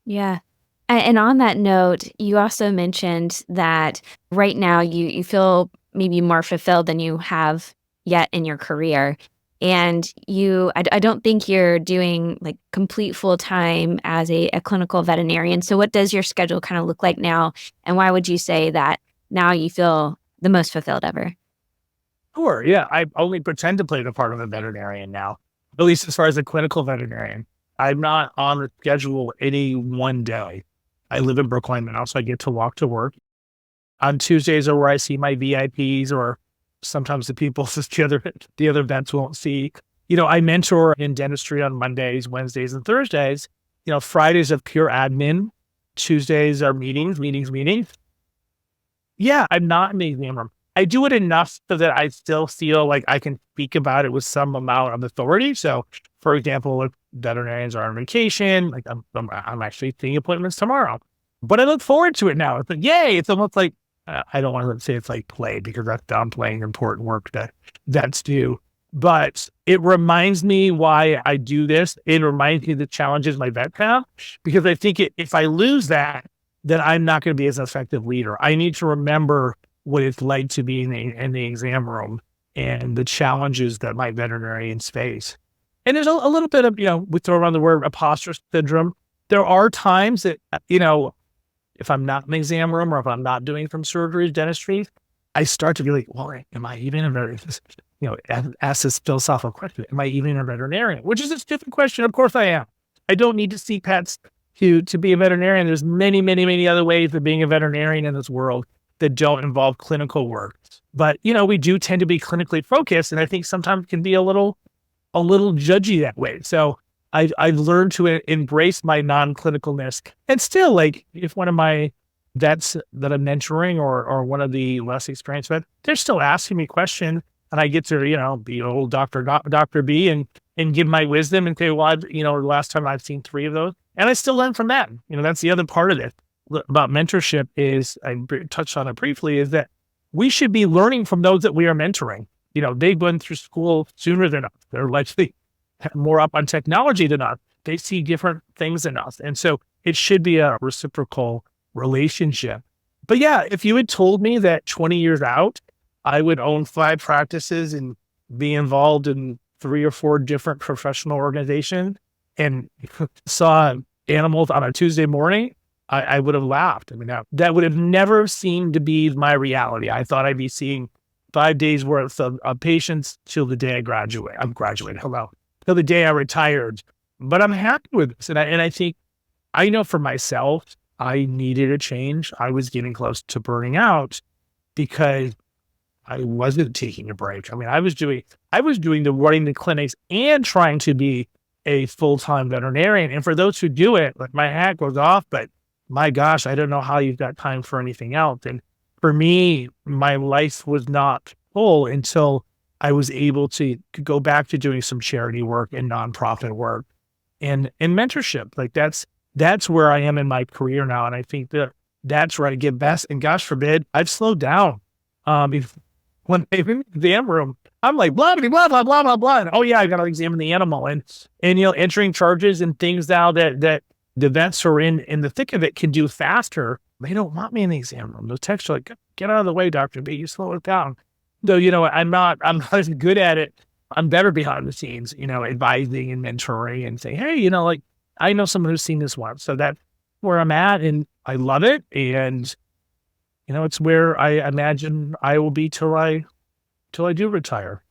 S2: Yeah. And on that note, you also mentioned that right now you feel maybe more fulfilled than you have yet in your career. And I don't think you're doing like complete full time as a clinical veterinarian. So what does your schedule kind of look like now? And why would you say that now you feel the most fulfilled ever?
S1: Sure. Yeah. I only pretend to play the part of a veterinarian now, at least as far as a clinical veterinarian. I'm not on the schedule any one day. I live in Brooklyn now, so I get to walk to work. On Tuesdays are where I see my VIPs, or sometimes the people the other vets won't see. I mentor in dentistry on Mondays, Wednesdays, and Thursdays. Fridays are pure admin. Tuesdays are meetings. Yeah, I'm not in the exam room. I do it enough so that I still feel like I can speak about it with some amount of authority. So, for example, if veterinarians are on vacation, like I'm actually seeing appointments tomorrow, but I look forward to it now. It's like, yay! It's almost like I don't want to say it's like play, because that's downplaying important work that vets do. But it reminds me why I do this. It reminds me of the challenges my vets have, because I think if I lose that, then I'm not going to be as an effective leader. I need to remember what it's like to be in the exam room and the challenges that my veterinarians face. And there's a little bit of, we throw around the word imposter syndrome. There are times that, if I'm not in the exam room or if I'm not doing some surgeries, dentistry, I start to be like, well, am I even a veterinarian? Ask this philosophical question. Am I even a veterinarian? Which is a stupid question. Of course I am. I don't need to see pets to be a veterinarian. There's many, many, many other ways of being a veterinarian in this world that don't involve clinical work. But, we do tend to be clinically focused, and I think sometimes can be a little judgy that way. So I've learned to embrace my non-clinicalness. And still, like, if one of my vets that I'm mentoring or one of the less experienced vets, they're still asking me questions, and I get to, be old Dr. B and give my wisdom and say, well, the last time I've seen 3 of those, and I still learn from that. That's the other part of it about mentorship is, I touched on it briefly, is that we should be learning from those that we are mentoring. They've gone through school sooner than us. They're likely more up on technology than us. They see different things than us. And so it should be a reciprocal relationship. But yeah, if you had told me that 20 years out, I would own 5 practices and be involved in 3 or 4 different professional organizations and saw animals on a Tuesday morning, I would have laughed. I mean, that would have never seemed to be my reality. I thought I'd be seeing 5 days worth of patients till the day I graduate. I'm graduating. Hello. Till the day I retired. But I'm happy with this. And I think I know for myself, I needed a change. I was getting close to burning out because I wasn't taking a break. I mean, I was doing the running the clinics and trying to be a full-time veterinarian. And for those who do it, like my hat goes off, but my gosh, I don't know how you've got time for anything else. And for me, my life was not full until I was able to go back to doing some charity work and nonprofit work and mentorship. Like that's where I am in my career now. And I think that's where I give best. And gosh forbid, I've slowed down. When I'm in the exam room, I'm like, blah, blah, blah, blah, blah, blah, blah. And, oh yeah, I got to examine the animal and, entering charges and things now that the vets who are in the thick of it can do faster. They don't want me in the exam room. Those texts are like, get out of the way, Dr. B, you slow it down. Though, I'm not as good at it. I'm better behind the scenes, advising and mentoring and saying, hey, I know someone who's seen this once. So that's where I'm at and I love it. And, it's where I imagine I will be till I do retire.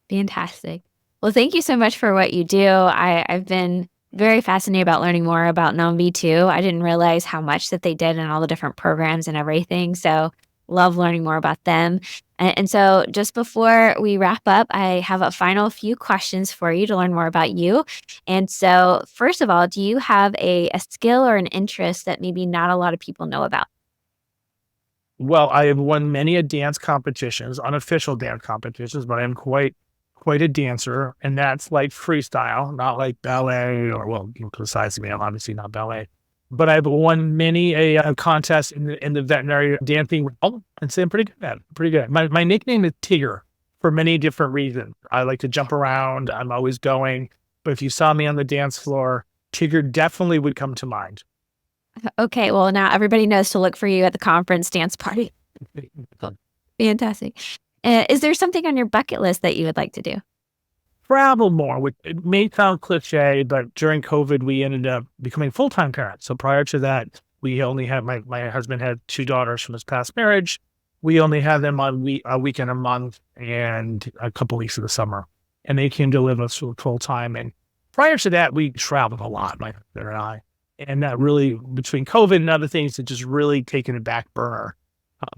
S2: Fantastic. Well, thank you so much for what you do. I've been very fascinated about learning more about NOMV too. I didn't realize how much that they did and all the different programs and everything. So love learning more about them. And so just before we wrap up, I have a final few questions for you to learn more about you. And so first of all, do you have a skill or an interest that maybe not a lot of people know about?
S1: Well, I have won many dance competitions, unofficial dance competitions, but I'm quite a dancer, and that's like freestyle, not like ballet or besides me, I'm obviously not ballet. But I've won many a contest in the veterinary dancing realm, and so I'm pretty good at it. Pretty good. My nickname is Tigger for many different reasons. I like to jump around. I'm always going. But if you saw me on the dance floor, Tigger definitely would come to mind.
S2: Okay, well, now everybody knows to look for you at the conference dance party. Fantastic. Is there something on your bucket list that you would like to do?
S1: Travel more, which it may sound cliche, but during COVID, we ended up becoming full-time parents. So prior to that, we only had, my husband had 2 daughters from his past marriage. We only had them on a weekend a month and a couple weeks of the summer. And they came to live with us full-time. And prior to that, we traveled a lot, my husband and I. And that really, between COVID and other things, it just really taken a back burner.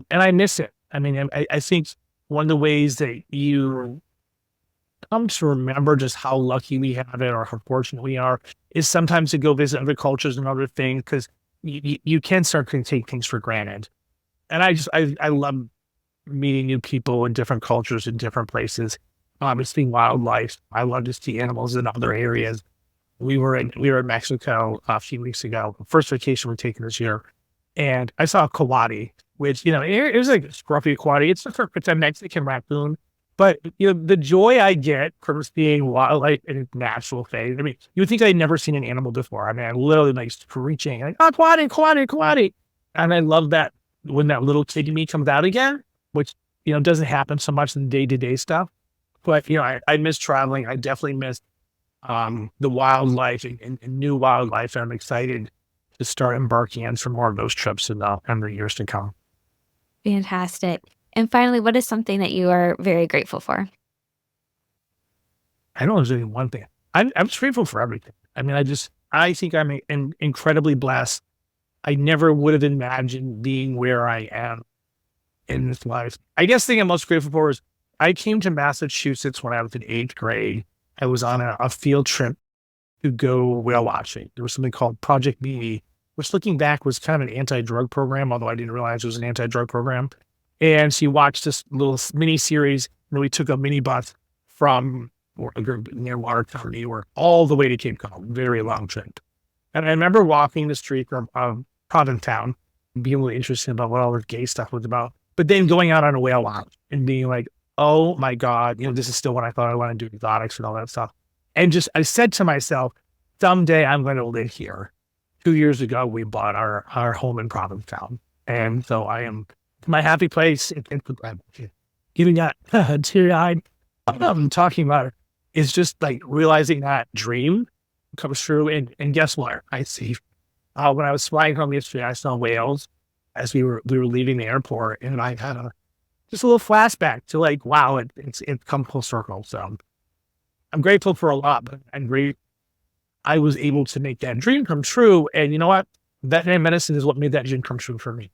S1: And I miss it. I mean, I think one of the ways that you come to remember just how lucky we have it or how fortunate we are is sometimes to go visit other cultures and other things, because you can start to take things for granted. And I love meeting new people in different cultures in different places. Obviously, wildlife. I love to see animals in other areas. We were in Mexico a few weeks ago, first vacation we're taking this year, and I saw a coati, which it was like a scruffy coati. It's a Mexican raccoon, but the joy I get from seeing wildlife in its natural phase. I mean, you would think I'd never seen an animal before. I mean, I literally like screeching like, "Oh, coati," and I love that when that little kid in me comes out again, which doesn't happen so much in day-to-day stuff. But I miss traveling. I definitely miss the wildlife and new wildlife. And I'm excited to start embarking on some more of those trips in the years to come.
S2: Fantastic. And finally, what is something that you are very grateful for?
S1: I don't know if there's only one thing. I'm just grateful for everything. I mean, I think I'm incredibly blessed. I never would have imagined being where I am in this life. I guess the thing I'm most grateful for is I came to Massachusetts when I was in 8th grade. I was on a field trip to go whale watching. There was something called Project Me, which looking back was kind of an anti-drug program, although I didn't realize it was an anti-drug program. And she watched this little mini series, and we took a minibus from near Watertown, New York, all the way to Cape Cod, very long trip. And I remember walking the street from Provincetown, being really interested about what all this gay stuff was about, but then going out on a whale watch and being like, oh my God, this is still what I thought I want to do, exotics and all that stuff. And I said to myself, someday I'm going to live here. 2 years ago, we bought our home in Provincetown. And so I am my happy place. Giving that teary-eyed, talking about it is just like realizing that dream comes true. And guess what? I see. When I was flying home yesterday, I saw whales as we were leaving the airport, and I had just a little flashback to like, wow, it's come full circle. So I'm grateful for a lot, but I'm great I was able to make that dream come true. And you know what? Veterinary medicine is what made that dream come true for me.